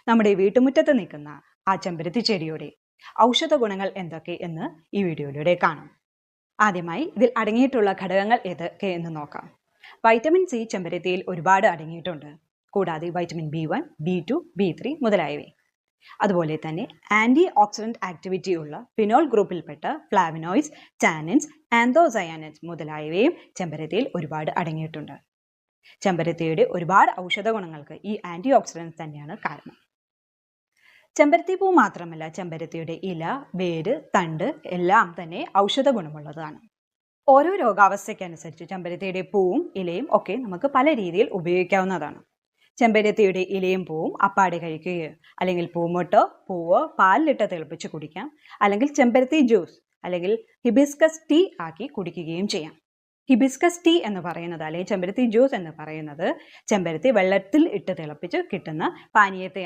നമ്മുടെ വീട്ടുമുറ്റത്ത് നിൽക്കുന്ന ആ ചെമ്പരത്തി ചെടിയുടെ ഔഷധ ഗുണങ്ങൾ എന്തൊക്കെ എന്ന് ഈ വീഡിയോയിലൂടെ കാണാം. ആദ്യമായി ഇതിൽ അടങ്ങിയിട്ടുള്ള ഘടകങ്ങൾ ഏതൊക്കെ എന്ന് നോക്കാം. വൈറ്റമിൻ സി ചെമ്പരത്തിയിൽ ഒരുപാട് അടങ്ങിയിട്ടുണ്ട്. കൂടാതെ വൈറ്റമിൻ B1, B2, B3 മുതലായവ. അതുപോലെ തന്നെ ആന്റി ഓക്സിഡന്റ് ആക്ടിവിറ്റി ഉള്ള ഫിനോൾ ഗ്രൂപ്പിൽപ്പെട്ട ഫ്ലാവനോയിഡ്സ്, ടാനിൻസ്, ആന്തോസയാനിൻസ് മുതലായവയും ചെമ്പരത്തിയിൽ ഒരുപാട് അടങ്ങിയിട്ടുണ്ട്. ചെമ്പരത്തിയുടെ ഒരുപാട് ഔഷധ ഗുണങ്ങൾക്ക് ഈ ആന്റി ഓക്സിഡൻസ് തന്നെയാണ് കാരണം. ചെമ്പരത്തി പൂ മാത്രമല്ല, ചെമ്പരത്തിയുടെ ഇല, വേര്, തണ്ട് എല്ലാം തന്നെ ഔഷധ ഗുണമുള്ളതാണ്. ഓരോ രോഗാവസ്ഥയ്ക്കനുസരിച്ച് ചെമ്പരത്തിയുടെ പൂവും ഇലയും ഒക്കെ നമുക്ക് പല രീതിയിൽ ഉപയോഗിക്കാവുന്നതാണ്. ചെമ്പരത്തിയുടെ ഇലയും പൂവും അപ്പാടെ കഴിക്കുകയോ അല്ലെങ്കിൽ പൂമൊട്ടോ പൂവോ പാലിലിട്ട് തിളപ്പിച്ച് കുടിക്കാം. അല്ലെങ്കിൽ ചെമ്പരത്തി ജ്യൂസ് അല്ലെങ്കിൽ ഹിബിസ്കസ് ടീ ആക്കി കുടിക്കുകയും ചെയ്യാം. ഹിബിസ്കസ് ടീ എന്ന് പറയുന്നത് അല്ലെങ്കിൽ ചെമ്പരത്തി ജ്യൂസ് എന്ന് പറയുന്നത് ചെമ്പരത്തി വെള്ളത്തിൽ ഇട്ട് തിളപ്പിച്ച് കിട്ടുന്ന പാനീയത്തെയാണ്